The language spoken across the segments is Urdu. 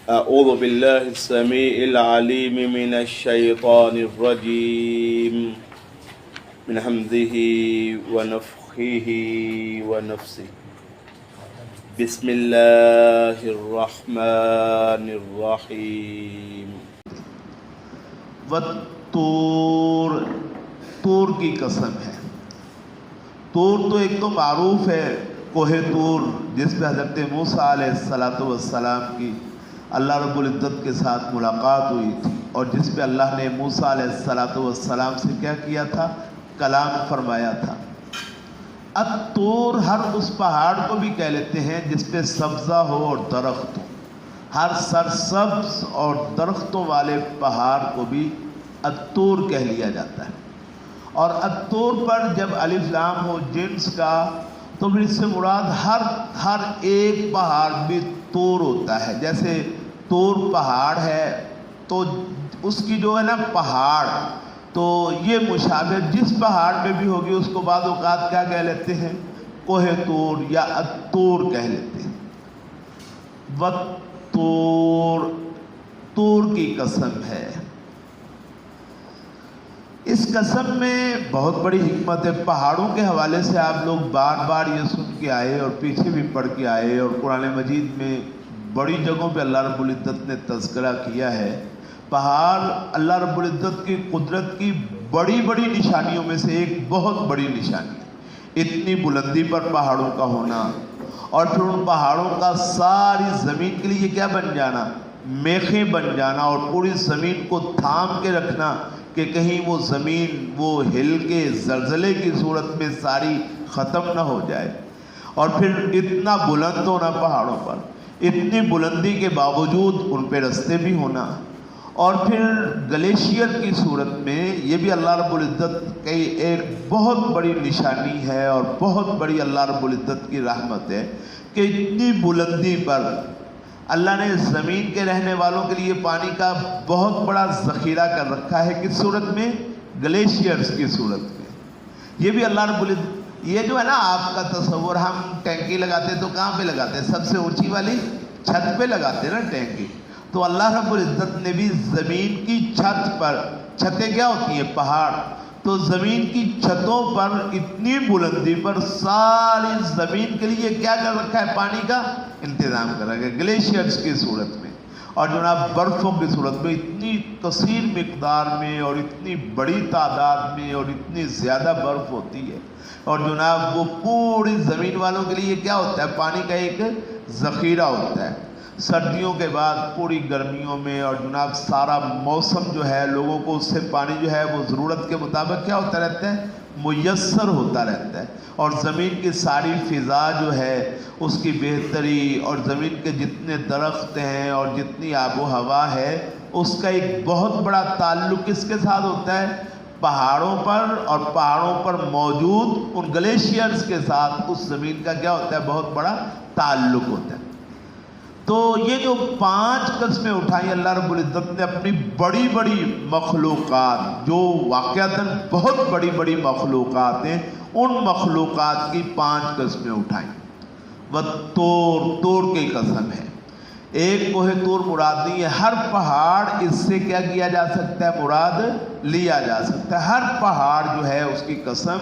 أعوذ بالله السميع العليم من الشيطان الرجيم من همزه ونفخه ونفسه بسم الله الرحمن الرحيم والطور، طور کی قسم ہے۔ طور تو ایک تو معروف ہے کوہ طور، جس پہ حضرت موسیٰ علیہ السلام کی اللہ رب العزت کے ساتھ ملاقات ہوئی تھی، اور جس پہ اللہ نے موسیٰ علیہ السلام سے کیا کیا تھا؟ کلام فرمایا تھا۔ الطور ہر اس پہاڑ کو بھی کہہ لیتے ہیں جس پہ سبزہ ہو اور درخت ہو، ہر سرسبز اور درختوں والے پہاڑ کو بھی الطور کہہ لیا جاتا ہے۔ اور الطور پر جب الف لام ہو جنس کا، تو پھر اس سے مراد ہر ایک پہاڑ بھی طور ہوتا ہے۔ جیسے طور پہاڑ ہے تو اس کی جو ہے نا پہاڑ، تو یہ مشابہ جس پہاڑ میں بھی ہوگی اس کو بعض اوقات کیا کہہ لیتے ہیں؟ کوہ طور یا الطور کہہ لیتے ہیں۔ والطور، طور کی قسم ہے۔ اس قسم میں بہت بڑی حکمت ہے۔ پہاڑوں کے حوالے سے آپ لوگ بار بار یہ سن کے آئے اور پیچھے بھی پڑھ کے آئے، اور قرآن مجید میں بڑی جگہوں پہ اللہ رب العزت نے تذکرہ کیا ہے۔ پہاڑ اللہ رب العزت کی قدرت کی بڑی بڑی نشانیوں میں سے ایک بہت بڑی نشانی ہے۔ اتنی بلندی پر پہاڑوں کا ہونا، اور پھر ان پہاڑوں کا ساری زمین کے لیے کیا بن جانا؟ میخیں بن جانا، اور پوری زمین کو تھام کے رکھنا کہ کہیں وہ زمین وہ ہل کے زلزلے کی صورت میں ساری ختم نہ ہو جائے۔ اور پھر اتنا بلند ہونا پہاڑوں پر، اتنی بلندی کے باوجود ان پہ رستے بھی ہونا، اور پھر گلیشیئر کی صورت میں یہ بھی اللہ رب العزت کی ایک بہت بڑی نشانی ہے اور بہت بڑی اللہ رب العزت کی رحمت ہے کہ اتنی بلندی پر اللہ نے زمین کے رہنے والوں کے لیے پانی کا بہت بڑا ذخیرہ کر رکھا ہے۔ کس صورت میں؟ گلیشیئرز کی صورت میں۔ یہ بھی اللہ رب العزت، یہ جو ہے نا آپ کا تصور، ہم ٹینکی لگاتے تو کہاں پہ لگاتے ہیں؟ سب سے اونچی والی چھت پہ لگاتے ہیں نا ٹینکی۔ تو اللہ رب العزت نے بھی زمین کی چھت پر، چھتیں کیا ہوتی ہیں؟ پہاڑ۔ تو زمین کی چھتوں پر اتنی بلندی پر ساری زمین کے لیے کیا کر رکھا ہے؟ پانی کا انتظام کر رکھا ہے گلیشیئرز کی صورت میں، اور جناب برفوں کی صورت میں اتنی کثیر مقدار میں اور اتنی بڑی تعداد میں اور اتنی زیادہ برف ہوتی ہے، اور جناب وہ پوری زمین والوں کے لیے کیا ہوتا ہے؟ پانی کا ایک ذخیرہ ہوتا ہے۔ سردیوں کے بعد پوری گرمیوں میں اور جناب سارا موسم جو ہے لوگوں کو اس سے پانی جو ہے وہ ضرورت کے مطابق کیا ہوتا رہتا ہے؟ میسر ہوتا رہتا ہے، اور زمین کی ساری فضا جو ہے اس کی بہتری، اور زمین کے جتنے درخت ہیں اور جتنی آب و ہوا ہے، اس کا ایک بہت بڑا تعلق کس کے ساتھ ہوتا ہے؟ پہاڑوں پر، اور پہاڑوں پر موجود ان گلیشیئرز کے ساتھ اس زمین کا کیا ہوتا ہے؟ بہت بڑا تعلق ہوتا ہے۔ تو یہ جو 5 قسمیں اٹھائیں اللہ رب العزت نے اپنی بڑی بڑی مخلوقات، جو واقعتاً بہت بڑی بڑی مخلوقات ہیں، ان مخلوقات کی 5 قسمیں اٹھائیں۔ والطور، طور کی قسم ہے۔ ایک کوہ طور مراد نہیں ہے، ہر پہاڑ اس سے کیا کیا جا سکتا ہے؟ مراد لیا جا سکتا ہے۔ ہر پہاڑ جو ہے اس کی قسم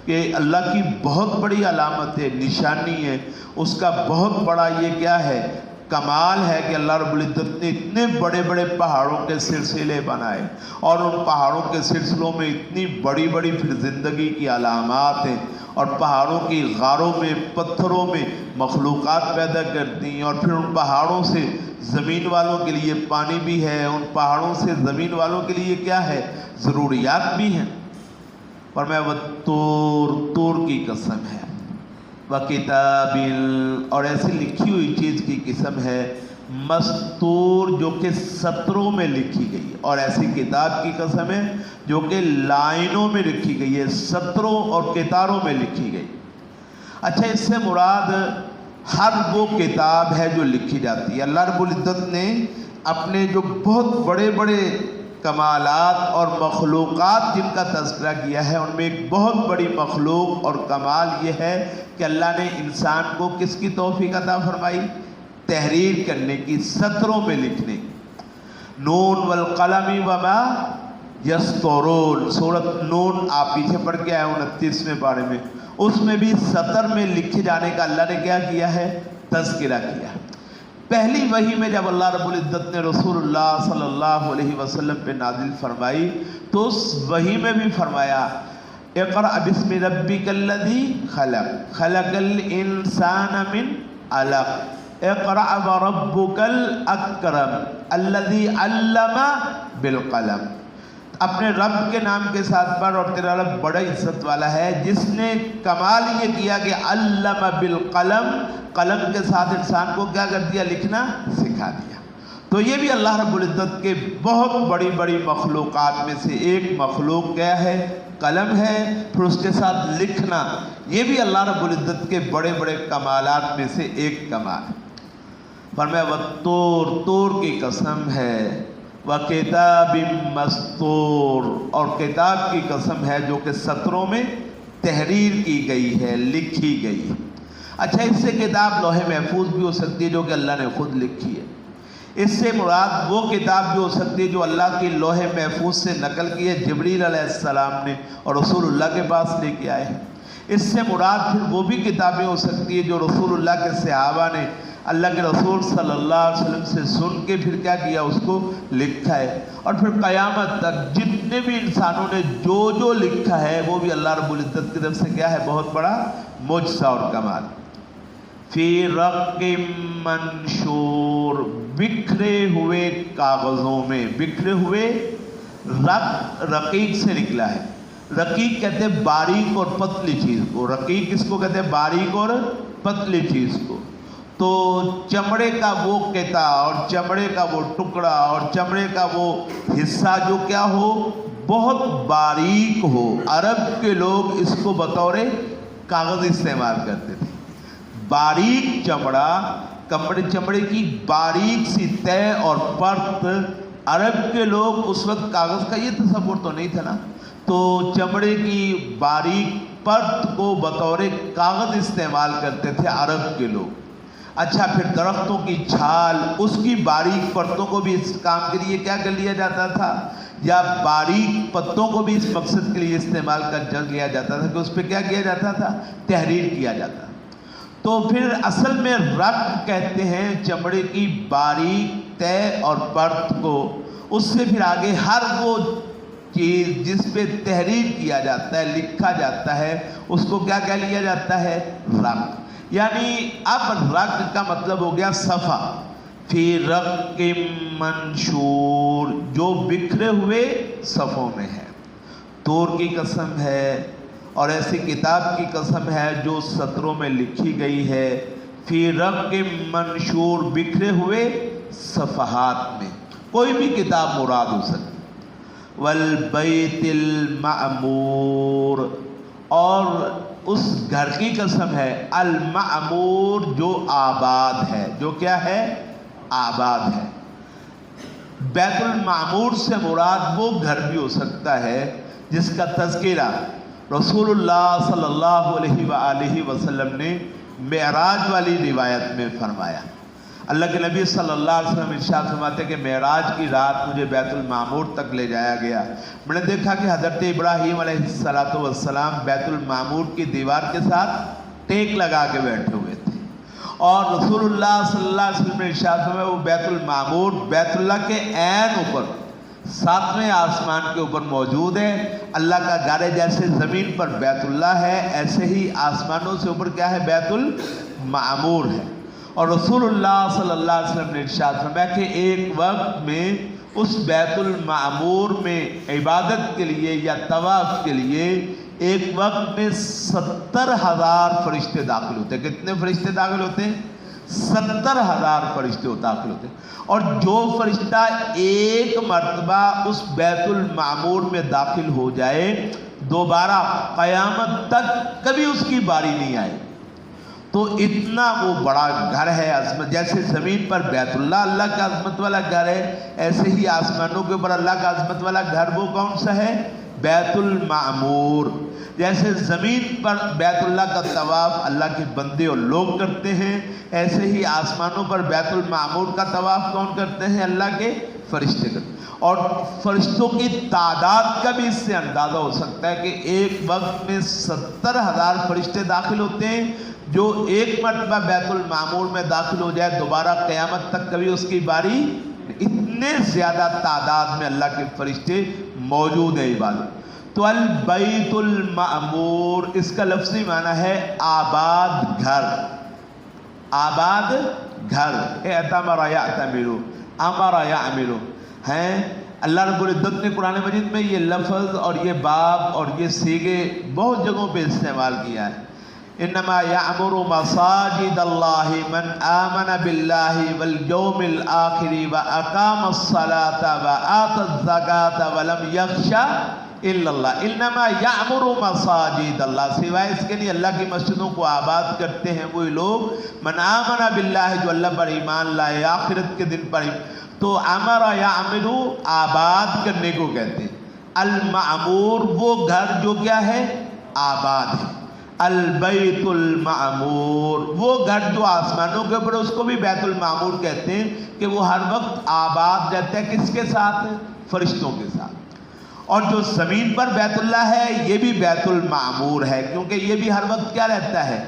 کہ اللہ کی بہت بڑی علامت ہے، نشانی ہے، اس کا بہت بڑا یہ کیا ہے؟ کمال ہے کہ اللہ رب العزت نے اتنے بڑے بڑے پہاڑوں کے سلسلے بنائے، اور ان پہاڑوں کے سلسلوں میں اتنی بڑی بڑی پھر زندگی کی علامات ہیں، اور پہاڑوں کی غاروں میں، پتھروں میں مخلوقات پیدا کر دی، اور پھر ان پہاڑوں سے زمین والوں کے لیے پانی بھی ہے، ان پہاڑوں سے زمین والوں کے لیے کیا ہے؟ ضروریات بھی ہیں۔ اور میں والطور، طور کی قسم ہے۔ وکتاب، اور ایسی لکھی ہوئی چیز کی قسم ہے، مستور، جو کہ سطروں میں لکھی گئی ہے، اور ایسی کتاب کی قسم ہے جو کہ لائنوں میں لکھی گئی ہے، سطروں اور کتاروں میں لکھی گئی۔ اچھا، اس سے مراد ہر وہ کتاب ہے جو لکھی جاتی ہے۔ اللہ رب العزت نے اپنے جو بہت بڑے بڑے کمالات اور مخلوقات جن کا تذکرہ کیا ہے، ان میں ایک بہت بڑی مخلوق اور کمال یہ ہے کہ اللہ نے انسان کو کس کی توفیق عطا فرمائی؟ تحریر کرنے کی، سطروں میں لکھنے کی۔ نون والقلم وما یسطرون، سورۃ نون آپ پیچھے پڑھ کے آئے 29ویں پارے میں، اس میں بھی سطر میں لکھے جانے کا اللہ نے کیا کیا ہے؟ تذکرہ کیا۔ پہلی وحی میں جب اللہ رب العزت نے رسول اللہ صلی اللہ علیہ وسلم پہ نازل فرمائی تو اس وحی میں بھی فرمایا اقرأ بسم ربک الذی خلق، خلق الانسان من علق، اقرأ وربک الاکرم الذی علم بالقلم۔ اپنے رب کے نام کے ساتھ پڑھ، اور تیرا رب بڑا عزت والا ہے جس نے کمال یہ کیا کہ علم بالقلم، قلم کے ساتھ انسان کو کیا کر دیا؟ لکھنا سکھا دیا۔ تو یہ بھی اللہ رب العزت کے بہت بڑی بڑی مخلوقات میں سے ایک مخلوق کیا ہے؟ قلم ہے، پھر اس کے ساتھ لکھنا، یہ بھی اللہ رب العزت کے بڑے بڑے کمالات میں سے ایک کمال ہے۔ فرمایا والطور، طور کی قسم ہے، وَكِتَابٍ مَّسْطُورٍ، اور کتاب کی قسم ہے جو کہ سطروں میں تحریر کی گئی ہے، لکھی گئی ہے۔ اچھا، اس سے کتاب لوح محفوظ بھی ہو سکتی ہے جو کہ اللہ نے خود لکھی ہے۔ اس سے مراد وہ کتاب بھی ہو سکتی ہے جو اللہ کی لوح محفوظ سے نقل کی ہے، جبریل علیہ السلام نے اور رسول اللہ کے پاس لے کے آئے ہیں۔ اس سے مراد پھر وہ بھی کتابیں ہو سکتی ہیں جو رسول اللہ کے صحابہ نے اللہ کے رسول صلی اللہ علیہ وسلم سے سن کے پھر کیا کیا؟ اس کو لکھا ہے۔ اور پھر قیامت تک جتنے بھی انسانوں نے جو جو لکھا ہے وہ بھی اللہ رب العزت کی طرف سے کیا ہے؟ بہت بڑا معجزہ اور کمال۔ فی رق منشور، بکھرے ہوئے کاغذوں میں، بکھرے ہوئے، رقیق سے نکلا ہے۔ رقیق کہتے ہیں باریک اور پتلی چیز کو، رقیق کس کو کہتے ہیں؟ باریک اور پتلی چیز کو۔ تو چمڑے کا وہ قطع اور چمڑے کا وہ ٹکڑا اور چمڑے کا وہ حصہ جو کیا ہو؟ بہت باریک ہو۔ عرب کے لوگ اس کو بطور کاغذ استعمال کرتے تھے۔ باریک چمڑا، چمڑے کی باریک سی تہ اور پرت، عرب کے لوگ اس وقت کاغذ کا یہ تصور تو نہیں تھا نا، تو چمڑے کی باریک پرت کو بطور کاغذ استعمال کرتے تھے عرب کے لوگ۔ اچھا، پھر درختوں کی چھال، اس کی باریک پرتوں کو بھی اس کام کے لیے کیا کر لیا جاتا تھا؟ یا باریک پتوں کو بھی اس مقصد کے لیے استعمال کر لیا جاتا تھا کہ اس پہ کیا کیا جاتا تھا؟ تحریر کیا جاتا۔ تو پھر اصل میں رق کہتے ہیں چمڑے کی باریک تہ اور پرت کو، اس سے پھر آگے ہر وہ چیز جس پہ تحریر کیا جاتا ہے، لکھا جاتا ہے، اس کو کیا کہہ لیا جاتا ہے؟ رق۔ یعنی اب رق کا مطلب ہو گیا صفحہ۔ فی رق منشور، جو بکھرے ہوئے صفوں میں ہے۔ طور کی قسم ہے، اور ایسی کتاب کی قسم ہے جو سطروں میں لکھی گئی ہے۔ فی رق منشور، بکھرے ہوئے صفحات میں، کوئی بھی کتاب مراد ہو سکتی۔ والبیت المعمور، اور اس گھر کی قسم ہے المعمور جو آباد ہے، جو کیا ہے؟ آباد ہے۔ بیت المعمور سے مراد وہ گھر بھی ہو سکتا ہے جس کا تذکرہ رسول اللہ صلی اللہ علیہ وآلہ وسلم نے معراج والی روایت میں فرمایا۔ اللہ کے نبی صلی اللہ علیہ وسلم ارشاد فرماتے کہ معراج کی رات مجھے بیت المعمور تک لے جایا گیا، میں نے دیکھا کہ حضرت ابراہیم علیہ السلام بیت المعمور کی دیوار کے ساتھ ٹیک لگا کے بیٹھے ہوئے تھے، اور رسول اللہ صلی اللہ علیہ وسلم نے ارشاد فرمایا وہ بیت المعمور بیت اللہ کے عین اوپر 7ویں آسمان کے اوپر موجود ہے۔ اللہ کا گھر ہے، جیسے زمین پر بیت اللہ ہے ایسے ہی آسمانوں سے اوپر کیا ہے؟ بیت المعمور ہے۔ اور رسول اللہ صلی اللہ علیہ وسلم نے ارشاد فرمایا کہ ایک وقت میں اس بیت المعمور میں عبادت کے لیے یا طواف کے لیے ایک وقت میں 70,000 فرشتے داخل ہوتے ہیں۔ کتنے فرشتے داخل ہوتے ہیں؟ 70,000 فرشتے داخل ہوتے ہیں۔ اور جو فرشتہ ایک مرتبہ اس بیت المعمور میں داخل ہو جائے دوبارہ قیامت تک کبھی اس کی باری نہیں آئے۔ تو اتنا وہ بڑا گھر ہے، عظمت، جیسے زمین پر بیت اللہ اللہ کا عظمت والا گھر ہے، ایسے ہی آسمانوں کے اوپر اللہ کا عظمت والا گھر وہ کون سا ہے؟ بیت المعمور۔ جیسے زمین پر بیت اللہ کا طواف اللہ کے بندے اور لوگ کرتے ہیں، ایسے ہی آسمانوں پر بیت المعمور کا طواف کون کرتے ہیں؟ اللہ کے فرشتے کرتے ہیں۔ اور فرشتوں کی تعداد کا بھی اس سے اندازہ ہو سکتا ہے کہ ایک وقت میں 70,000 فرشتے داخل ہوتے ہیں۔ جو ایک مرتبہ بیت المعمور میں داخل ہو جائے دوبارہ قیامت تک کبھی اس کی باری، اتنے زیادہ تعداد میں اللہ کے فرشتے موجود ہیں عبادت۔ تو البیت المعمور اس کا لفظی معنی ہے آباد گھر، آباد گھر، اعتمر یعتمر، امر یعمل ہیں۔ اللہ رب العزت نے قرآن مجید میں یہ لفظ اور یہ باب اور یہ صیغے بہت جگہوں پہ استعمال کیا ہے۔ انما یعمر مساجد اللہ من آمن باللہ والیوم الآخر واقام الصلاة وآتى الزکاة ولم یخش الا اللہ۔ انما یعمر مساجد اللہ، سوائے اس کے لیے اللہ کی مسجدوں کو آباد کرتے ہیں وہی لوگ من آمن باللہ، جو اللہ پر ایمان لائے، آخرت کے دن پر۔ تو امر یعمل آباد کرنے کو کہتے ہیں۔ المعمور وہ گھر جو کیا ہے؟ آباد ہے۔ البیت المعمور وہ گھر جو آسمانوں کے اوپر، اس کو بھی بیت المعمور کہتے ہیں کہ وہ ہر وقت آباد رہتا ہے، کس کے ساتھ؟ فرشتوں کے ساتھ۔ اور جو زمین پر بیت اللہ ہے یہ بھی بیت المعمور ہے، کیونکہ یہ بھی ہر وقت کیا رہتا ہے؟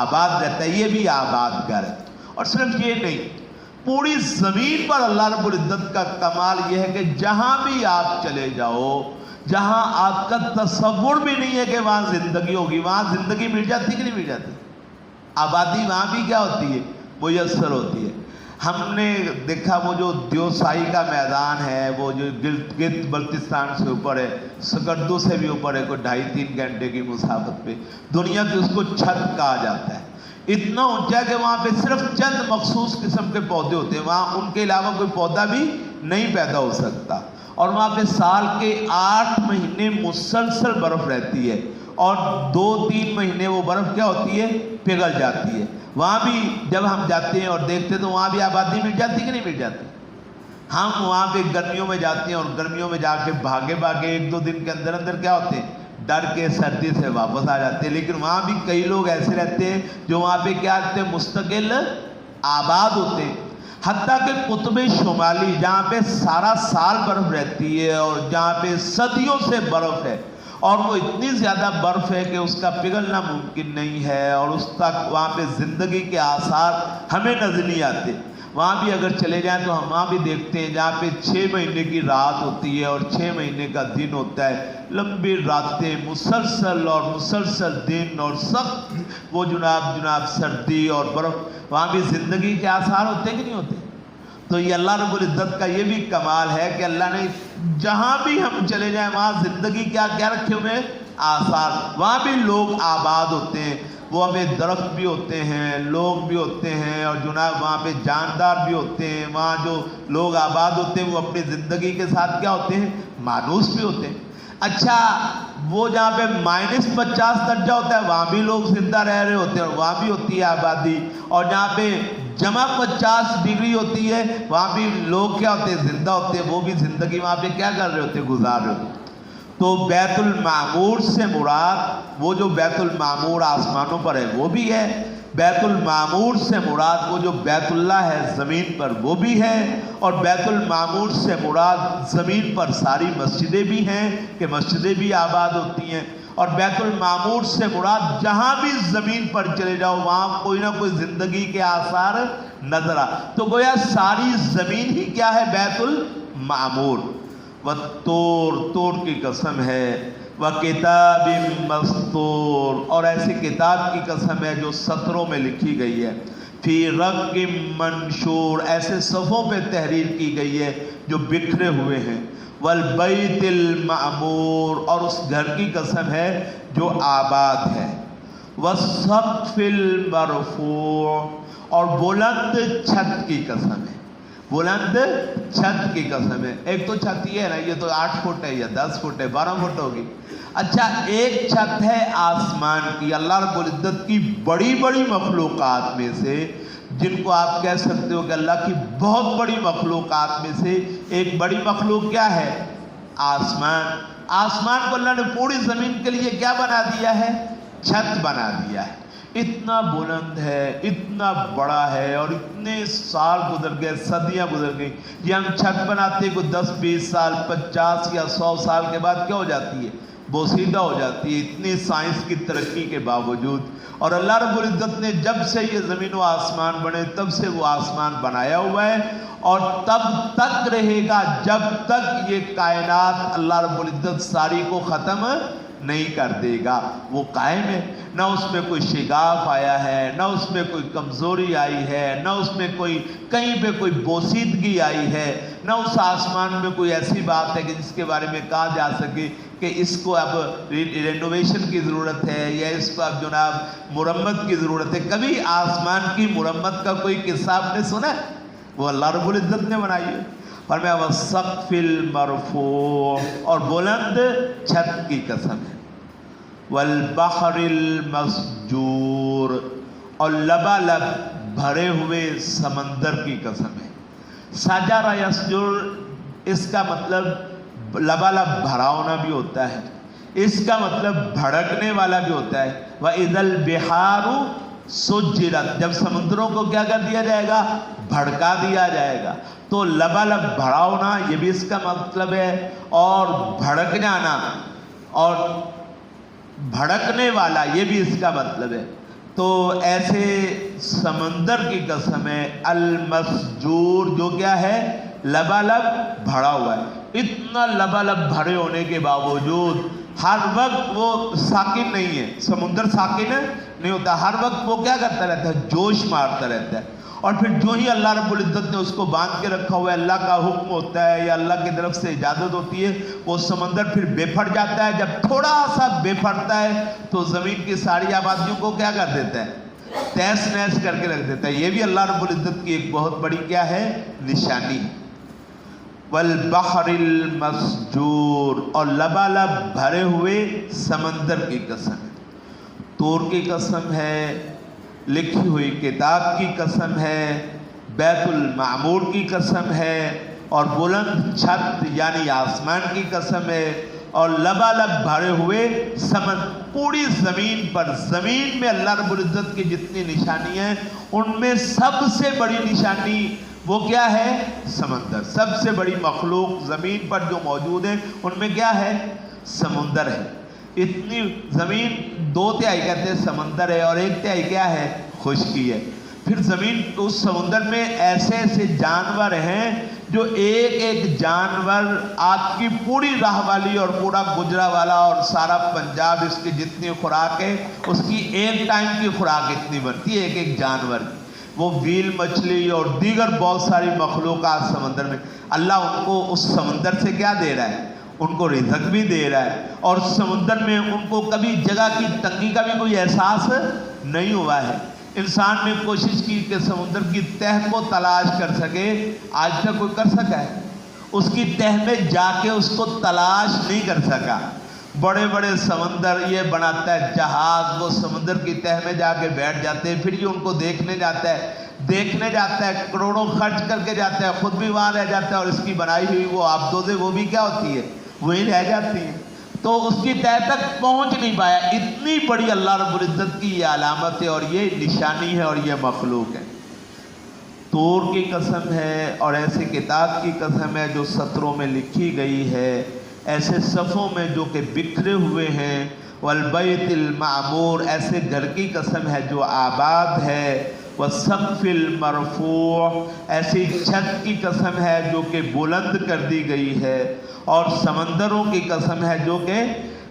آباد رہتا ہے، یہ بھی آباد گھر ہے۔ اور صرف یہ نہیں، پوری زمین پر اللہ رب العزت کا کمال یہ ہے کہ جہاں بھی آپ چلے جاؤ، جہاں آپ کا تصور بھی نہیں ہے کہ وہاں زندگی ہوگی، وہاں زندگی مل جاتی کہ نہیں مل جاتی؟ آبادی وہاں بھی کیا ہوتی ہے؟ میسر ہوتی ہے۔ ہم نے دیکھا وہ جو دیوسائی کا میدان ہے، وہ جو گلگت بلتستان سے اوپر ہے، سکردو سے بھی اوپر ہے، کوئی 2.5-3 گھنٹے کی مسافت پہ، دنیا کی اس کو چھت کہا جاتا ہے۔ اتنا اونچا کہ وہاں پہ صرف چند مخصوص قسم کے پودے ہوتے ہیں، وہاں ان کے علاوہ کوئی پودا بھی نہیں پیدا ہو سکتا۔ اور وہاں پہ سال کے 8 مہینے مسلسل برف رہتی ہے، اور 2-3 مہینے وہ برف کیا ہوتی ہے؟ پگھل جاتی ہے۔ وہاں بھی جب ہم جاتے ہیں اور دیکھتے ہیں تو وہاں بھی آبادی مل جاتی کہ نہیں مل جاتی؟ ہم وہاں پہ گرمیوں میں جاتے ہیں اور گرمیوں میں جا کے بھاگے 1-2 دن کے اندر اندر کیا ہوتے ہیں؟ ڈر کے سردی سے واپس آ جاتے ہیں۔ لیکن وہاں بھی کئی لوگ ایسے رہتے ہیں جو وہاں پہ کیا رہتے ہیں؟ مستقل آباد ہوتے ہیں۔ حتیٰ کہ قطب شمالی جہاں پہ سارا سال برف رہتی ہے اور جہاں پہ صدیوں سے برف ہے، اور وہ اتنی زیادہ برف ہے کہ اس کا پگھلنا ممکن نہیں ہے، اور اس تک وہاں پہ زندگی کے آثار ہمیں نظر نہیں آتے، وہاں بھی اگر چلے جائیں تو ہم وہاں بھی دیکھتے ہیں جہاں پہ 6 مہینے کی رات ہوتی ہے اور 6 مہینے کا دن ہوتا ہے، لمبی راتیں مسلسل اور مسلسل دن اور سخت وہ جناب سردی اور برف، وہاں بھی زندگی کے آثار ہوتے کہ نہیں ہوتے؟ تو یہ اللہ رب العزت کا یہ بھی کمال ہے کہ اللہ نے جہاں بھی ہم چلے جائیں وہاں زندگی کیا رکھے ہوئے ہیں؟ آثار۔ وہاں بھی لوگ آباد ہوتے ہیں، وہ ہمیں درخت بھی ہوتے ہیں، لوگ بھی ہوتے ہیں، اور جناب وہاں پہ جاندار بھی ہوتے ہیں۔ وہاں جو لوگ آباد ہوتے ہیں وہ اپنی زندگی کے ساتھ کیا ہوتے ہیں؟ مانوس بھی ہوتے ہیں۔ اچھا، وہ جہاں پہ -50 درجہ ہوتا ہے وہاں بھی لوگ زندہ رہ رہے ہوتے ہیں اور وہاں بھی ہوتی ہے آبادی، اور جہاں پہ -50 ڈگری ہوتی ہے وہاں بھی لوگ کیا ہوتے ہیں؟ زندہ ہوتے ہیں، وہ بھی زندگی وہاں پہ کیا کر رہے ہوتے ہیں؟ گزار رہے ہوتے ہیں۔ تو بیت المعمور سے مراد وہ جو بیت المعمور آسمانوں پر ہے وہ بھی ہے، بیت المعمور سے مراد وہ جو بیت اللہ ہے زمین پر وہ بھی ہے، اور بیت المعمور سے مراد زمین پر ساری مسجدیں بھی ہیں کہ مسجدیں بھی آباد ہوتی ہیں، اور بیت المعمور سے مراد جہاں بھی زمین پر چلے جاؤ وہاں کوئی نہ کوئی زندگی کے آثار نظر آ، تو گویا ساری زمین ہی کیا ہے؟ بیت المعمور۔ والطور، طور کی قسم ہے، وکتاب مسطور، اور ایسی کتاب کی قسم ہے جو سطروں میں لکھی گئی ہے، فی رق منشور، ایسے صفوں پہ تحریر کی گئی ہے جو بکھرے ہوئے ہیں، والبیت المعمور، اور اس گھر کی قسم ہے جو آباد ہے، والسقف المرفوع، اور بلند چھت کی قسم ہے، بلند چھت کی قسم ہے۔ ایک تو چھت یہ ہے نا، یہ تو 8 فٹ ہے یا 10 فٹ ہے، 12 فٹ ہوگی۔ اچھا، ایک چھت ہے آسمان کی، اللہ رب العزت کی بڑی بڑی مخلوقات میں سے، جن کو آپ کہہ سکتے ہو کہ اللہ کی بہت بڑی مخلوقات میں سے ایک بڑی مخلوق کیا ہے؟ آسمان۔ آسمان کو اللہ نے پوری زمین کے لیے کیا بنا دیا ہے؟ چھت بنا دیا ہے. اتنا بلند ہے، اتنا بڑا ہے، اور اتنے سال گزر گئے، صدیاں گزر گئی. یہ ہم چھت بناتے کوئی 10-20 سال 50 یا 100 سال کے بعد کیا ہو جاتی ہے؟ بوسیدہ ہو جاتی ہے، اتنی سائنس کی ترقی کے باوجود. اور اللہ رب العزت نے جب سے یہ زمین و آسمان بنے تب سے وہ آسمان بنایا ہوا ہے، اور تب تک رہے گا جب تک یہ کائنات اللہ رب العزت ساری کو ختم نہیں کر دے گا. وہ قائم ہے، نہ اس میں کوئی شگاف آیا ہے، نہ اس میں کوئی کمزوری آئی ہے، نہ اس میں کوئی کہیں پہ کوئی بوسیدگی آئی ہے، نہ اس آسمان میں کوئی ایسی بات ہے کہ جس کے بارے میں کہا جا سکے کہ اس کو اب رینوویشن کی ضرورت ہے یا اس کو اب جناب مرمت کی ضرورت ہے. کبھی آسمان کی مرمت کا کوئی قصہ آپ نے سنا ہے؟ وہ اللہ رب العزت نے بنائی ہے. فرمایا والسقف المرفوع، اور بلند چھت کی قسم ہے. والبحر المسجور، اور لبالب بھرے ہوئے سمندر کی قسم ہے. سجر یسجر، اس کا مطلب لبالب بھرا ہونا بھی ہوتا ہے، اس کا مطلب بھڑکنے والا بھی ہوتا ہے. وَإِذَا الْبِحَارُ سُجِّرَتْ، جب سمندروں کو کیا کر دیا جائے گا؟ بھڑکا دیا جائے گا. تو لبالب بھرا ہونا یہ بھی اس کا مطلب ہے، اور بھڑک جانا اور بھڑکنے والا یہ بھی اس کا مطلب ہے. تو ایسے سمندر کی قسم ہے المسجور، جو کیا ہے؟ لبالب بھرا ہوا ہے. اتنا لبالب بھرے ہونے کے باوجود ہر وقت وہ ساکن نہیں ہے. سمندر ساکن نہیں ہوتا، ہر وقت وہ کیا کرتا رہتا ہے؟ جوش مارتا رہتا ہے. اور پھر جو ہی اللہ رب العزت نے اس کو باندھ کے رکھا ہوا ہے، اللہ کا حکم ہوتا ہے یا اللہ کی طرف سے اجازت ہوتی ہے، وہ سمندر پھر بے پھٹ جاتا ہے. جب تھوڑا سا بے پھٹتا ہے تو زمین کی ساری آبادیوں کو کیا کر دیتا ہے؟ تہس نہس کر کے رکھ دیتا ہے. یہ بھی اللہ رب العزت کی ایک بہت بڑی کیا ہے؟ نشانی. والبحر المسجور، اور لبالب بھرے ہوئے سمندر کی قسم ہے. طور کی قسم ہے، لکھی ہوئی کتاب کی قسم ہے، بیت المعمور کی قسم ہے، اور بلند چھت یعنی آسمان کی قسم ہے، اور لبالب بھرے ہوئے پوری زمین پر. زمین میں اللہ رب العزت کی جتنی نشانیاں ہیں ان میں سب سے بڑی نشانی وہ کیا ہے؟ سمندر. سب سے بڑی مخلوق زمین پر جو موجود ہے ان میں کیا ہے؟ سمندر ہے. اتنی زمین 2/3 کہتے ہیں سمندر ہے، اور 1/3 کیا ہے؟ خشکی ہے. پھر زمین اس سمندر میں ایسے ایسے جانور ہیں جو ایک ایک جانور آپ کی پوری راہ والی اور پورا گجرا والا اور سارا پنجاب اس کی جتنی خوراک ہے اس کی ایک ٹائم کی خوراک اتنی بنتی ہے ایک ایک جانور کی. وہ ویل مچھلی اور دیگر بہت ساری مخلوقات سمندر میں، اللہ ان کو اس سمندر سے کیا دے رہا ہے؟ ان کو رزق بھی دے رہا ہے. اور سمندر میں ان کو کبھی جگہ کی تنگی کا بھی کوئی احساس نہیں ہوا ہے. انسان نے کوشش کی کہ سمندر کی تہ کو تلاش کر سکے، آج تک کوئی کر سکا ہے؟ اس کی تہ میں جا کے اس کو تلاش نہیں کر سکا. بڑے بڑے سمندر یہ بناتا ہے جہاز، وہ سمندر کی تہ میں جا کے بیٹھ جاتے ہیں، پھر یہ ان کو دیکھنے جاتا ہے کروڑوں خرچ کر کے جاتا ہے، خود بھی وہاں رہ جاتا ہے، اور اس کی بنائی ہوئی وہ آبدوزیں وہ بھی کیا ہوتی ہے؟ وہیں رہ جاتی ہیں. تو اس کی تہ تک پہنچ نہیں پایا. اتنی بڑی اللہ رب العزت کی یہ علامت ہے اور یہ نشانی ہے اور یہ مخلوق ہے. طور کی قسم ہے، اور ایسے کتاب کی قسم ہے جو سطروں میں لکھی گئی ہے، ایسے صفوں میں جو کہ بکھرے ہوئے ہیں. والبیت المعمور، ایسے گھر کی قسم ہے جو آباد ہے. والسقف المرفوع، ایسی چھت کی قسم ہے جو کہ بلند کر دی گئی ہے. اور سمندروں کی قسم ہے جو کہ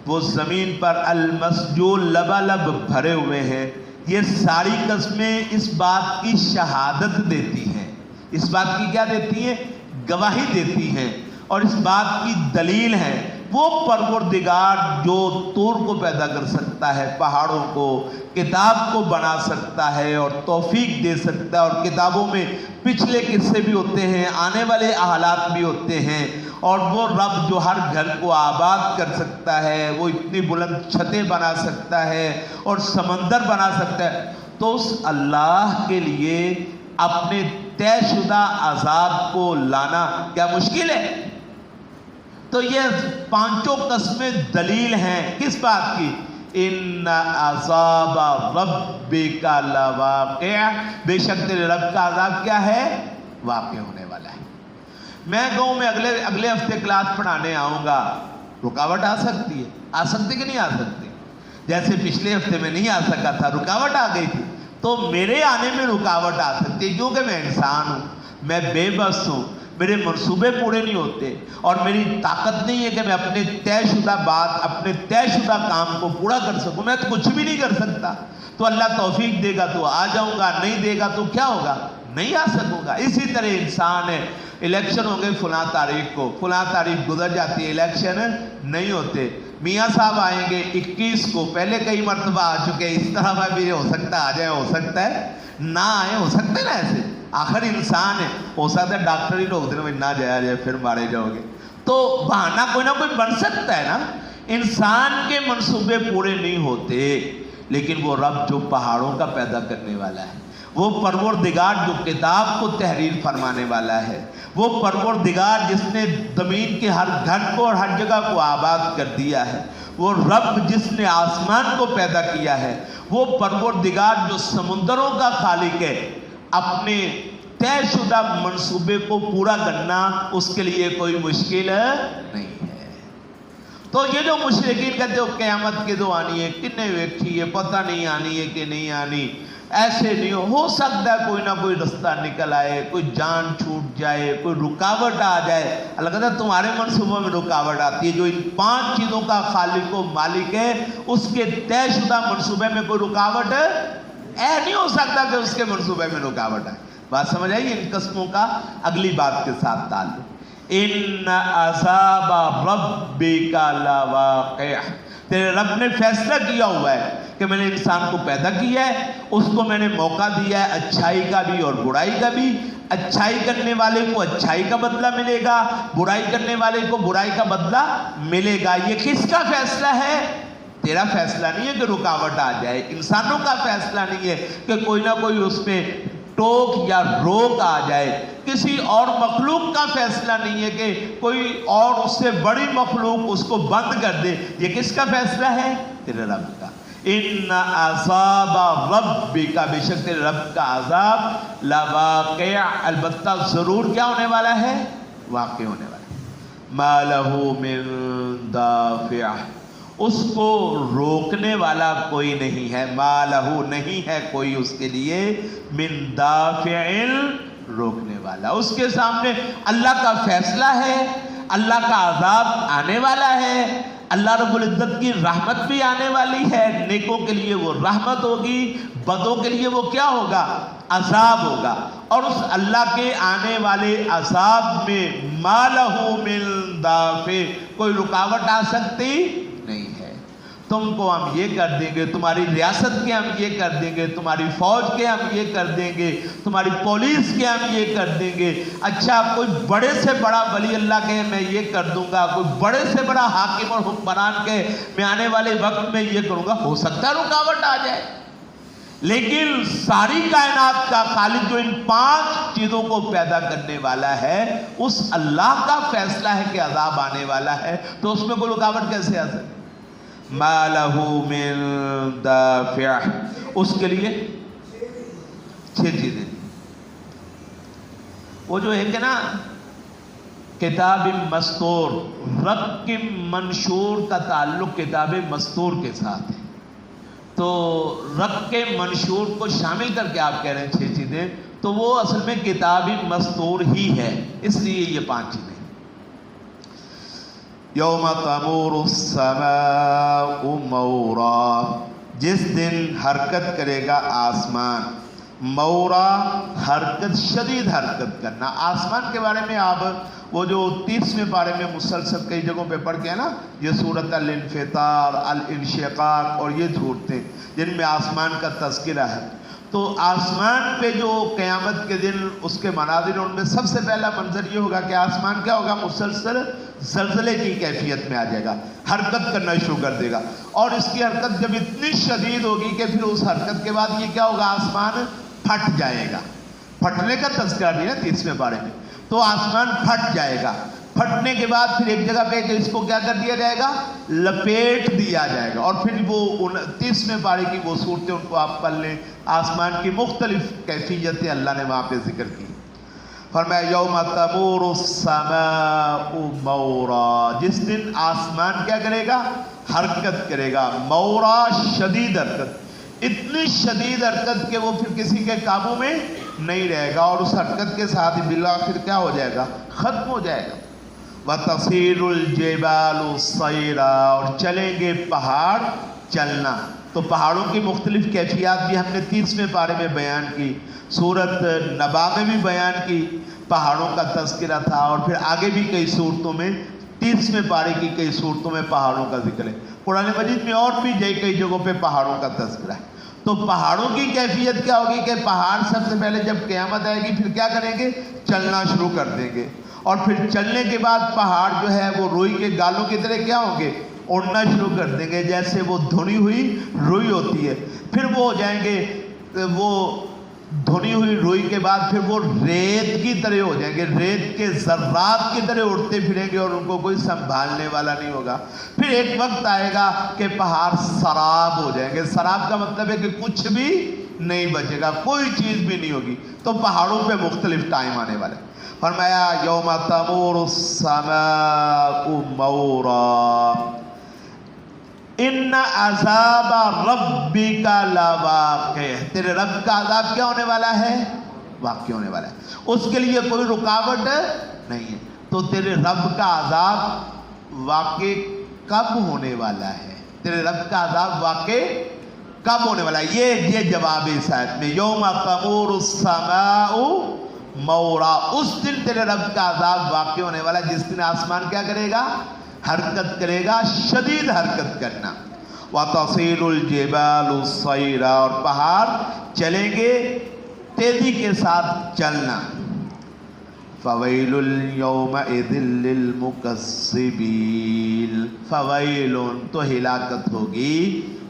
وہ زمین پر المسجور لبالب بھرے ہوئے ہیں. یہ ساری قسمیں اس بات کی شہادت دیتی ہیں، اس بات کی کیا دیتی ہیں؟ گواہی دیتی ہیں، اور اس بات کی دلیل ہے وہ پروردگار جو طور کو پیدا کر سکتا ہے، پہاڑوں کو، کتاب کو بنا سکتا ہے اور توفیق دے سکتا ہے. اور کتابوں میں پچھلے قصے بھی ہوتے ہیں، آنے والے حالات بھی ہوتے ہیں. اور وہ رب جو ہر گھر کو آباد کر سکتا ہے، وہ اتنی بلند چھتیں بنا سکتا ہے اور سمندر بنا سکتا ہے، تو اس اللہ کے لیے اپنے طے شدہ عذاب کو لانا کیا مشکل ہے؟ تو یہ پانچوں قسمیں دلیل ہیں کس بات کی؟ ان عذاب ربک لواقع، بے شک تیرے رب کا عذاب کیا ہے؟ واقع ہونے والا ہے۔ میں گاؤں میں اگلے ہفتے کلاس پڑھانے آؤں گا، رکاوٹ آ سکتی ہے، آ سکتی کہ نہیں آ سکتی؟ جیسے پچھلے ہفتے میں نہیں آ سکا تھا، رکاوٹ آ گئی تھی، تو میرے آنے میں رکاوٹ آ سکتی ہے کیونکہ میں انسان ہوں، میں بے بس ہوں، میرے منصوبے پورے نہیں ہوتے، اور میری طاقت نہیں ہے کہ میں اپنے طے شدہ بات، اپنے طے شدہ کام کو پورا کر سکوں، میں تو کچھ بھی نہیں کر سکتا۔ تو اللہ توفیق دے گا تو آ جاؤں گا، نہیں دے گا تو کیا ہوگا؟ نہیں آ سکوں گا۔ اسی طرح انسان ہے، الیکشن ہوں گے فلاں تاریخ کو، فلاں تاریخ گزر جاتی ہے، الیکشن نہیں ہوتے، میاں صاحب آئیں گے 21 کو، پہلے کئی مرتبہ آ چکے، اس طرح بھی ہو سکتا آ جائے، ہو سکتا ہے نہ آئے، ہو سکتا ہے نا، ایسے آخر انسان ہے، ہو سکتا ہے ڈاکٹر ہی روک دینا نہ جائے پھر مارے جاؤ گے، تو بہانہ کوئی نہ کوئی بن سکتا ہے نا۔ انسان کے منصوبے پورے نہیں ہوتے، لیکن وہ رب جو پہاڑوں کا پیدا کرنے والا ہے، وہ پروردگار جو کتاب کو تحریر فرمانے والا ہے، وہ پروردگار جس نے زمین کے ہر گھر کو اور ہر جگہ کو آباد کر دیا ہے، وہ رب جس نے آسمان کو پیدا کیا ہے، وہ پروردگار جو سمندروں کا خالق ہے، اپنے طے شدہ منصوبے کو پورا کرنا اس کے لیے کوئی مشکل نہیں ہے۔ تو یہ جو مشرکین کہتے ہو قیامت کے دو آنی ہے، کنے ویکھی ہے، پتہ نہیں آنی ہے کہ نہیں آنی، ایسے نہیں ہو سکتا ہے، کوئی نہ کوئی رستہ نکل آئے، کوئی جان چھوٹ جائے، کوئی رکاوٹ آ جائے۔ اللہ کہتا ہے تمہارے منصوبوں میں رکاوٹ آتی ہے، جو ان 5 چیزوں کا خالق و مالک ہے، اس کے طے شدہ منصوبے میں کوئی رکاوٹ نہیں ہو سکتا کہ اس کے منصوبے میں رکاوٹ آئے۔ بات سمجھ آئی؟ ان قسموں کا اگلی بات کے ساتھ تعلق۔ ان عذاب ربک لواقع، تیرے رب نے فیصلہ کیا ہوا ہے کہ میں نے انسان کو پیدا کیا ہے، اس کو میں نے موقع دیا ہے اچھائی کا بھی اور برائی کا بھی، اچھائی کرنے والے کو اچھائی کا بدلہ ملے گا، برائی کرنے والے کو برائی کا بدلہ ملے گا۔ یہ کس کا فیصلہ ہے؟ تیرا فیصلہ نہیں ہے کہ رکاوٹ آ جائے، انسانوں کا فیصلہ نہیں ہے کہ کوئی نہ کوئی اس میں ٹوک یا روک آ جائے، کسی اور مخلوق کا فیصلہ نہیں ہے کہ کوئی اور اس سے بڑی مخلوق اس کو بند کر دے۔ یہ کس کا فیصلہ ہے؟ تیرے رب کا۔ ان عذاب ربک، بے شک تیرے رب کا عذاب، لواقع، البتہ ضرور کیا ہونے والا ہے؟ واقع ہونے والا ہے۔ ما لہ من دافع، اس کو روکنے والا کوئی نہیں ہے، ما لہو نہیں ہے کوئی اس کے لیے، من دافع روکنے والا۔ اس کے سامنے اللہ کا فیصلہ ہے، اللہ کا عذاب آنے والا ہے، اللہ رب العزت کی رحمت بھی آنے والی ہے، نیکوں کے لیے وہ رحمت ہوگی، بدوں کے لیے وہ کیا ہوگا؟ عذاب ہوگا۔ اور اس اللہ کے آنے والے عذاب میں ما لہو من دافع، کوئی رکاوٹ آ سکتی نہیں ہے۔ تم کو ہم یہ کر دیں گے، تمہاری ریاست کے ہم یہ کر دیں گے، تمہاری فوج کے ہم یہ کر دیں گے، تمہاری پولیس کے ہم یہ کر دیں گے، اچھا کوئی بڑے سے بڑا ولی اللہ کے میں یہ کر دوں گا، کوئی بڑے سے بڑا حاکم اور حکمران کے میں آنے والے وقت میں یہ کروں گا۔ ہو سکتا ہے رکاوٹ آ جائے، لیکن ساری کائنات کا خالق جو ان 5 چیزوں کو پیدا کرنے والا ہے، اس اللہ کا فیصلہ ہے کہ عذاب آنے والا ہے، تو اس میں کوئی رکاوٹ کیسے آ سکتی؟ ما لہ من دافع، اس کے لیے 6 چیزیں۔ وہ جو ہے کہ نا کتاب مستور، رقم منشور کا تعلق کتاب مستور کے ساتھ ہے، تو رقم منشور کو شامل کر کے آپ کہہ رہے ہیں 6 چیزیں، تو وہ اصل میں کتاب مستور ہی ہے، اس لیے یہ 5 چیزیں۔ یوم تمور السماء مورا، جس دن حرکت کرے گا آسمان، مورا حرکت، شدید حرکت کرنا۔ آسمان کے بارے میں آپ وہ جو 30ویں پارے میں مسلسل کئی جگہوں پہ پڑھ کے ہیں نا، یہ سورۃ الانفطار، الانشقاق اور یہ صورتیں جن میں آسمان کا تذکرہ ہے، تو آسمان پہ جو قیامت کے دن اس کے مناظر، ان میں سب سے پہلا منظر یہ ہوگا کہ آسمان کیا ہوگا؟ مسلسل زلزلے کی کیفیت میں آ جائے گا، حرکت کرنا شروع کر دے گا، اور اس کی حرکت جب اتنی شدید ہوگی کہ پھر اس حرکت کے بعد یہ کیا ہوگا؟ آسمان پھٹ جائے گا۔ پھٹنے کا تذکرہ بھی ہے 30ویں پارے میں، تو آسمان پھٹ جائے گا۔ پھٹنے پھٹنے کے بعد پھر ایک جگہ پہ اس کو کیا کر دیا جائے گا؟ لپیٹ دیا جائے گا. اور پھر وہ 29ویں پارے کی وہ صورتیں ان کو آپ پڑھ لیں. آسمان کی مختلف کیفیتیں اللہ نے وہاں پہ ذکر کی. فرمایا یوم تمور السماء مورا، جس دن آسمان کیا کرے گا؟ حرکت کرے گا. مورا شدید حرکت، اتنی شدید حرکت کہ وہ پھر کسی کے قابو میں نہیں رہے گا، اور اس حرکت کے ساتھ بالآخر کیا ہو جائے گا؟ ختم ہو جائے گا. وَتَصِيرُ الْجِبَالُ صَيْرًا، اور چلیں گے پہاڑ چلنا. تو پہاڑوں کی مختلف کیفیات بھی ہم نے 30ویں پارے میں بیان کی، سورت نبا میں بھی بیان کی، پہاڑوں کا تذکرہ تھا، اور پھر آگے بھی کئی صورتوں میں 30ویں پارے کی کئی صورتوں میں پہاڑوں کا ذکر ہے. قرآن مجید میں اور بھی کئی جگہوں پہ پہاڑوں کا تذکرہ ہے. تو پہاڑوں کی کیفیت کیا ہوگی کہ پہاڑ سب سے پہلے جب قیامت آئے گی پھر کیا کریں گے؟ چلنا شروع کر دیں گے. اور پھر چلنے کے بعد پہاڑ جو ہے وہ روئی کے گالوں کی طرح کیا ہوں گے؟ اڑنا شروع کر دیں گے، جیسے وہ دھنی ہوئی روئی ہوتی ہے. پھر وہ ہو جائیں گے، وہ دھنی ہوئی روئی کے بعد پھر وہ ریت کی طرح ہو جائیں گے، ریت کے ذرات کی طرح اڑتے پھریں گے، اور ان کو کوئی سنبھالنے والا نہیں ہوگا. پھر ایک وقت آئے گا کہ پہاڑ سراب ہو جائیں گے. سراب کا مطلب ہے کہ کچھ بھی نہیں بچے گا، کوئی چیز بھی نہیں ہوگی. تو پہاڑوں پہ مختلف ٹائم آنے والے. فرمایا یوم تمور السماء مورا ان عذاب ربک لواقع، تیرے رب کا عذاب کیا ہونے والا ہے؟ واقع ہونے والا ہے. اس کے لیے کوئی رکاوٹ نہیں ہے. تو تیرے رب کا عذاب واقع کب ہونے والا ہے؟ تیرے رب کا عذاب واقع کب ہونے والا ہے؟ یہ جواب اس آیت میں، یوم تمور السماء مورا، اس دن تیرے رب کا عذاب واقع ہونے والا ہے جس دن آسمان کیا کرے گا؟ حرکت کرے گا، شدید حرکت کرنا. وَتَصِيرُ الْجِبَالُ صَيْرًا، اور پہاڑ چلیں گے تیزی کے ساتھ چلنا. فَوَيْلٌ يَوْمَئِذٍ لِّلْمُكَذِّبِينَ، فَوَيْلٌ تو ہلاکت ہوگی،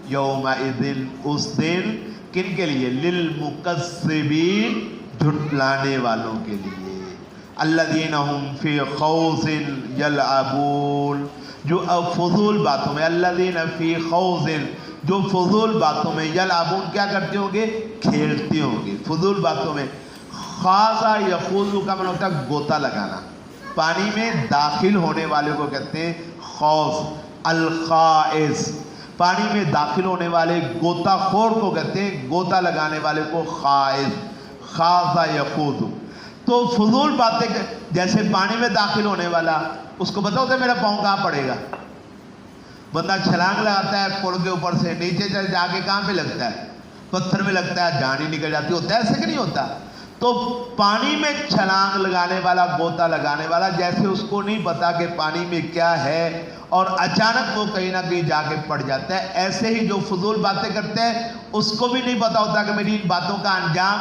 یومئذ اس دن، کن کے لیے؟ لِّلْمُكَذِّبِينَ جھٹلانے والوں کے لیے. الذین هم فی خوض یلعبون، جو فضول باتوں میں، الذین فی خوض، جو فضول باتوں میں، یلعبون کیا کرتے ہوں گے؟ کھیلتے ہوں گے. فضول باتوں میں، خاضا یخوض کا معنی ہوتا ہے گوتا لگانا. پانی میں داخل ہونے والے کو کہتے ہیں خوض. الخائض، پانی میں داخل ہونے والے گوتا خور کو کہتے ہیں، گوتا لگانے والے کو خائض. خاضا یخوض، تو فضول باتیں، جیسے پانی میں داخل ہونے والا، اس کو پتہ ہوتا ہے میرا پاؤں کہاں پڑے گا. بندہ چھلانگ لگاتا ہے پل کے اوپر سے، نیچے جا کے کہاں پہ لگتا ہے؟ پتھر میں لگتا ہے، جان ہی نکل جاتی. ہوتا ہے ایسے کہ نہیں ہوتا؟ تو پانی میں چھلانگ لگانے والا، گوتا لگانے والا، جیسے اس کو نہیں پتا کہ پانی میں کیا ہے اور اچانک وہ کہیں نہ کہیں جا کے پڑ جاتا ہے، ایسے ہی جو فضول باتیں کرتے ہیں اس کو بھی نہیں پتا ہوتا کہ میری ان باتوں کا انجام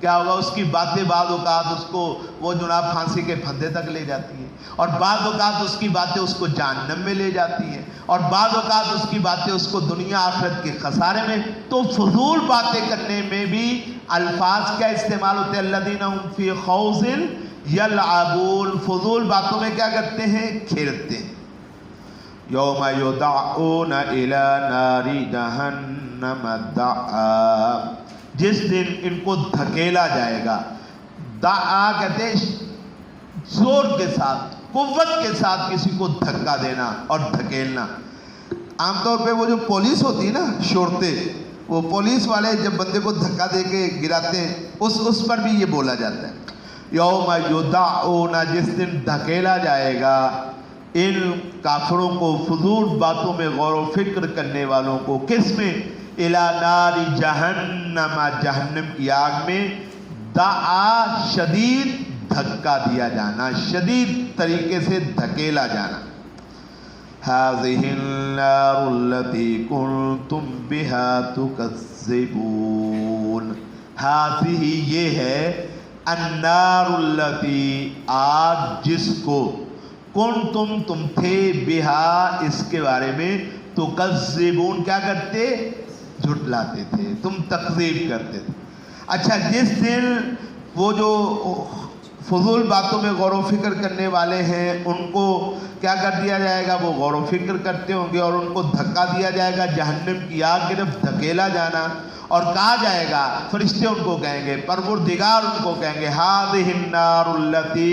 کیا ہوگا. اس کی باتیں بعض اوقات اس کو وہ جناب پھانسی کے پھندے تک لے جاتی ہیں، اور بعض اوقات اس کی باتیں اس کو جہنم میں لے جاتی ہیں، اور بعض اوقات اس کی باتیں اس کو دنیا آخرت کے خسارے میں. تو فضول باتیں کرنے میں بھی الفاظ کیا استعمال ہوتے ہیں؟ الذین هم فی خوض یلعبون، فضول باتوں میں کیا کرتے ہیں؟ کھیلتے ہیں. یوم یدعون الی نار جہنم دعا، جس دن ان کو دھکیلا جائے گا. دعا کہتے ہیں زور کے ساتھ، قوت کے ساتھ کسی کو دھکا دینا اور دھکیلنا. عام طور پہ وہ جو پولیس ہوتی ہے نا، شورتے، وہ پولیس والے جب بندے کو دھکا دے کے گراتے ہیں، اس پر بھی یہ بولا جاتا ہے. یوم یدعون، جس دن دھکیلا جائے گا ان کافروں کو، فضول باتوں میں غور و فکر کرنے والوں کو. کس میں؟ الی نار جہنم، جہنم کی آگ میں. دعا شدید دھکا دیا جانا، شدید طریقے سے دھکیلا جانا. هذه النار التي كنتم بها تكذبون، هذه یہ ہے، النار التي آگ جس کو، کنتم تم تھے، بہا اس کے بارے میں، تکذبون کیا کرتے؟ جھٹلاتے تھے، تم تکذیب کرتے تھے. اچھا، جس دن وہ جو فضول باتوں میں غور و فکر کرنے والے ہیں ان کو کیا کر دیا جائے گا؟ وہ غور و فکر کرتے ہوں گے اور ان کو دھکا دیا جائے گا جہنم کی آگ کی طرف دھکیلا جانا، اور کہا جائے گا، فرشتے ان کو کہیں گے، پروردگار ان کو کہیں گے ہذہ النار التی،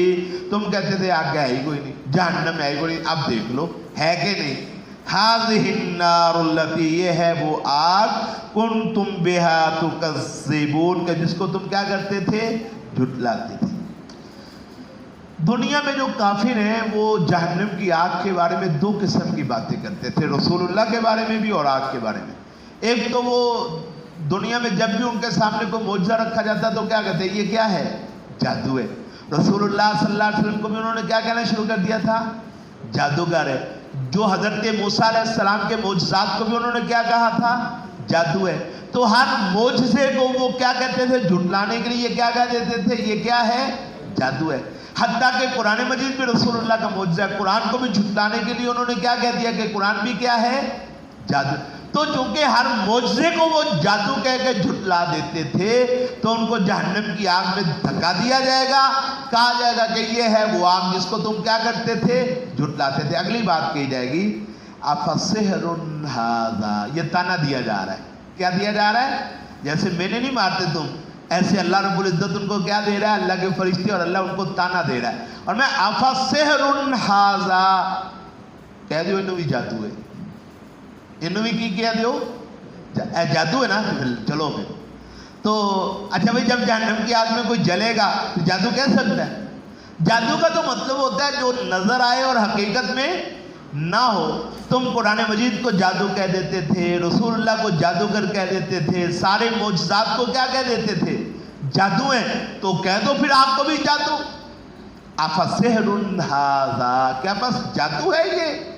تم کہتے تھے آگ ہے ہی کوئی نہیں، جہنم ہے ہی کوئی نہیں، اب دیکھ لو ہے کہ نہیں، ہذہ النار التی، یہ ہے وہ آگ، کنتم بہا تکذبون، کہ جس کو تم کیا کرتے تھے؟ جھٹلاتے تھے۔ دنیا میں جو کافر ہیں وہ جہنم کی آگ کے بارے میں دو قسم کی باتیں کرتے تھے، رسول اللہ کے بارے میں بھی اور آگ کے بارے میں۔ ایک تو وہ دنیا میں جب بھی ان کے سامنے کوئی معجزہ رکھا جاتا تو کیا کہتے ہیں؟ یہ کیا ہے؟ جادو ہے۔ رسول اللہ صلی اللہ علیہ وسلم کو بھی انہوں نے کیا کہنا شروع کر دیا تھا؟ جادوگر ہے۔ جو حضرت موسیٰ علیہ السلام کے معجزات کو بھی انہوں نے کیا کہا تھا؟ جادو ہے۔ تو ہر معجزے کو وہ کیا کہتے تھے؟ جھٹلانے کے لیے یہ کیا کہہ دیتے تھے؟ یہ کیا ہے؟ جادو ہے۔ حتیٰ کہ قرآن مجید میں رسول اللہ کا معجزہ ہے، قرآن کو بھی جھٹلانے کے لیے انہوں نے کیا کہہ دیا کہ قرآن بھی کیا ہے؟ جادو۔ تو چونکہ ہر معجزے کو وہ جادو کہہ کے جھٹلا دیتے تھے تو ان کو جہنم کی آگ میں دھکا دیا جائے گا، کہا جائے گا کہ یہ ہے وہ آگ جس کو تم کیا کرتے تھے؟ جھٹلاتے تھے۔ اگلی بات کہی جائے گی افسحر ھذا، یہ تانا دیا جا رہا ہے۔ کیا دیا جا رہا ہے؟ جیسے میں نے نہیں مارتے تم، ایسے اللہ رب العزت ان کو کیا دے رہا ہے؟ اللہ کے فرشتے اور اللہ ان کو تانا دے رہا ہے۔ اور میں افسحر ھذا کہہ دیو انہوں بھی جادو ہے، انہوں بھی کی کیا دیو؟ جادو ہے نا، چلو پھر تو اچھا بھائی جب جہنم کی آگ میں کوئی جلے گا تو جادو کہہ سکتا ہے؟ جادو کا تو مطلب ہوتا ہے جو نظر آئے اور حقیقت میں نہ ہو۔ تم قرآن مجید کو جادو کہہ دیتے تھے، رسول اللہ کو جادوگر کہہ دیتے تھے، سارے معجزات کو کیا کہہ دیتے تھے؟ جادو ہیں۔ تو کہہ دو پھر آپ کو بھی جادو۔ افسحر ھذا، کیا بس جادو ہے یہ؟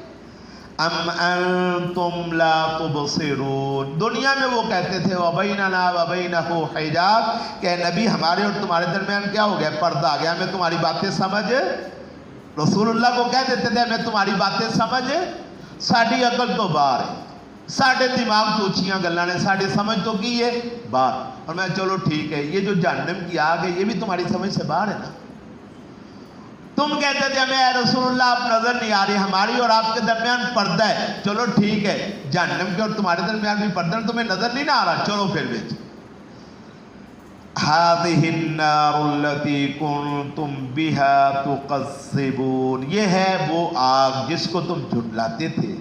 ام انتم لا تبصرون، دنیا میں وہ کہتے تھے وبیننا وبینہ حجاب، کہ نبی ہمارے اور تمہارے درمیان کیا ہو گیا؟ پردہ آ گیا، ہمیں تمہاری باتیں سمجھ، رسول اللہ کو کہہ دیتے تھے ہمیں تمہاری باتیں سمجھ، ساڑھی عقل تو باہر ہے، ساڑھے دماغ تو اچھیاں گلاں نے، ساڑھے سمجھ تو کی ہے باہر۔ اور میں چلو ٹھیک ہے، یہ جو جہنم کی آگ ہے یہ بھی تمہاری سمجھ سے باہر ہے نا۔ تم کہتے تھے ہمیں اے رسول اللہ آپ نظر نہیں آ رہی، ہماری اور آپ کے درمیان پردہ ہے، چلو ٹھیک ہے، جہنم کے اور تمہارے درمیان بھی پردہ ہے، تمہیں نظر نہیں نہ آ رہا، چلو پھر بیچ۔ ہذہ النار التی کنتم بہا تکذبون، یہ ہے وہ آگ جس کو تم جھٹلاتے تھے۔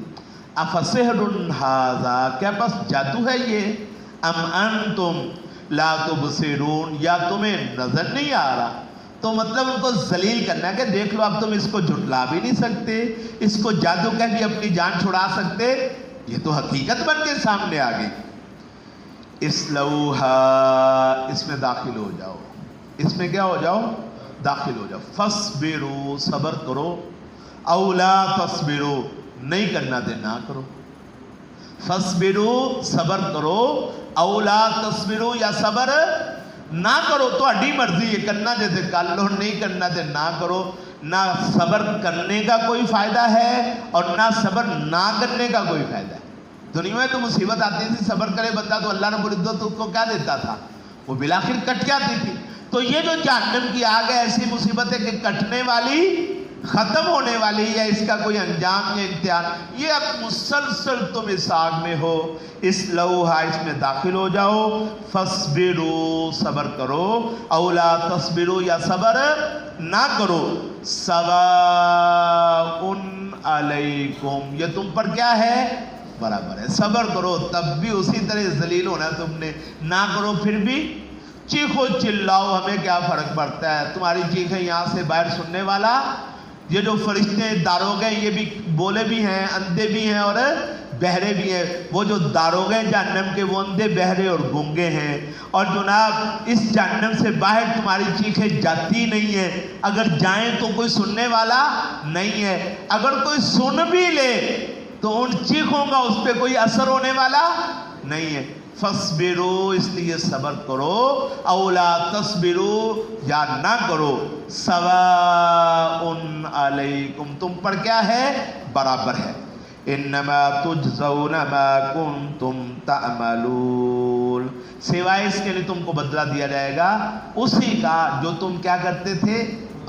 افسحر ھذا، کیا بس جادو ہے یہ؟ ام انتم لا تبصرون، یا تمہیں نظر نہیں آ رہا؟ تو مطلب ان کو ذلیل کرنا ہے کہ دیکھ لو اب تم اس کو جھٹلا بھی نہیں سکتے، اس کو جادو کہہ بھی اپنی جان چھڑا سکتے، یہ تو حقیقت بن کے سامنے آ گئی۔ اصلوہا، اس میں داخل ہو جاؤ، اس میں کیا ہو جاؤ؟ داخل ہو جاؤ۔ فاصبروا، صبر کرو، او لا تصبروا، نہیں کرنا دے نہ کرو۔ فاصبروا، صبر کرو، او لا تصبروا، یا صبر نہ کرو، تو اڈی مرضی ہے، کرنا جیسے کر لو، نہیں کرنا تے نہ کرو۔ نہ صبر کرنے کا کوئی فائدہ ہے اور نہ صبر نہ کرنے کا کوئی فائدہ ہے۔ دنیا میں تو مصیبت آتی تھی، صبر کرے بندہ تو اللہ رب العزت اس کو کیا دیتا تھا؟ وہ بالآخر کٹ جاتی تھی۔ تو یہ جو جہنم کی آگ ہے ایسی مصیبت ہے کہ کٹنے والی، ختم ہونے والی، یا اس کا کوئی انجام یا امتحان، یہ اب مسلسل تم اس آگ میں ہو۔ اصلوہا، اس میں داخل ہو جاؤ، فاصبروا، صبر کرو، او لا تصبروا، یا صبر نہ کرو، سواء علیکم، یہ تم پر کیا ہے؟ برابر ہے۔ صبر کرو تب بھی اسی طرح ذلیل ہونا ہے تم نے، نہ کرو پھر بھی چیخو چلاؤ، ہمیں کیا فرق پڑتا ہے؟ تمہاری چیخیں یہاں سے باہر سننے والا، یہ جو فرشتے داروغے یہ بھی بولے بھی ہیں، اندھے بھی ہیں اور بہرے بھی ہیں۔ وہ جو داروغے جہنم کے وہ اندھے، بہرے اور گونگے ہیں، اور جناب اس جہنم سے باہر تمہاری چیخیں جاتی نہیں ہیں، اگر جائیں تو کوئی سننے والا نہیں ہے، اگر کوئی سن بھی لے تو ان چیخوں کا اس پہ کوئی اثر ہونے والا نہیں ہے۔ فاصبروا، اس لیے صبر کرو، او لا تصبروا، یا نہ کرو، سواء علیکم، تم پر کیا ہے؟ برابر ہے۔ انما تجزون ما کنتم تعملون، سوائے اس کے لیے تم کو بدلہ دیا جائے گا اسی کا جو تم کیا کرتے تھے؟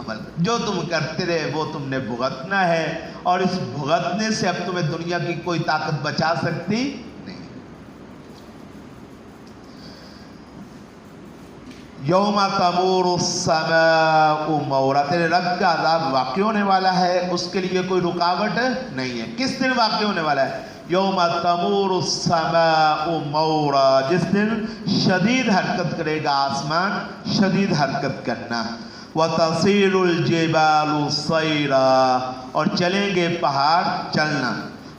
عمل کر، جو تم کرتے رہے وہ تم نے بھگتنا ہے، اور اس بھگتنے سے اب تمہیں دنیا کی کوئی طاقت بچا سکتی نہیں۔ یوم تمور السماء مورا، تیرے رب کا عذاب واقع ہونے والا ہے، اس کے لیے کوئی رکاوٹ نہیں ہے۔ کس دن واقع ہونے والا ہے؟ یوم تمور السماء مورا، جس دن شدید حرکت کرے گا آسمان، شدید حرکت کرنا۔ وَتَصِيرُ الْجِبَالُ صَيْرًا، اور چلیں گے پہاڑ چلنا۔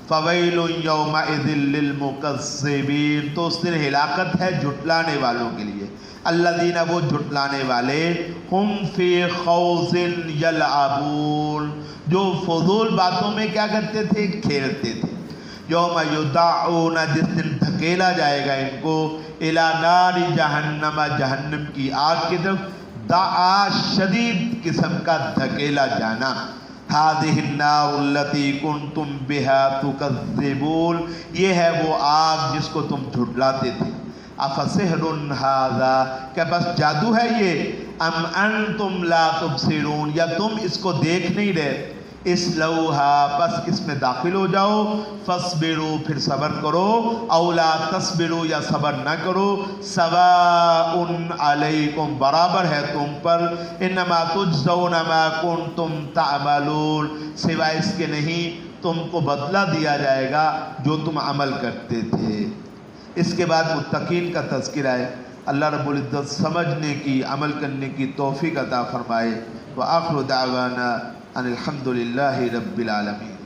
فَوَيْلٌ يَوْمَئِذٍ لِّلْمُكَذِّبِينَ، تو اس دن ہلاکت ہے جھٹلانے والوں کے لیے۔ الذین، وہ جھٹلانے والے، ہم فی خوض یلعبون، جو فضول باتوں میں کیا کرتے تھے؟ کھیلتے تھے۔ یوم یدعون، جس دن دھکیلا جائے گا ان کو، الی نار جہنم، جہنم کی آگ کی طرف، دعا، شدید قسم کا دھکیلا جانا۔ ہذہ النار التی کنتم بہا تکذبون، یہ ہے وہ آگ جس کو تم جھٹلاتے تھے۔ افسحر ھذا، کیا بس جادو ہے یہ؟ ام انتم لا تبصرون، یا تم اس کو دیکھ نہیں رہے؟ اسلوہا، بس اس میں داخل ہو جاؤ، فاصبروا، پھر صبر کرو، او لا تصبروا، یا صبر نہ کرو، سواء علیکم، برابر ہے تم پر، انما تجزون ما کنتم تعملون، سوائے اس کے نہیں تم کو بدلہ دیا جائے گا جو تم عمل کرتے تھے۔ اس کے بعد متقین کا تذکرہ ہے۔ اللہ رب العزت سمجھنے کی، عمل کرنے کی توفیق عطا فرمائے۔ وآخر دعوانا ان الحمد للہ رب العالمین۔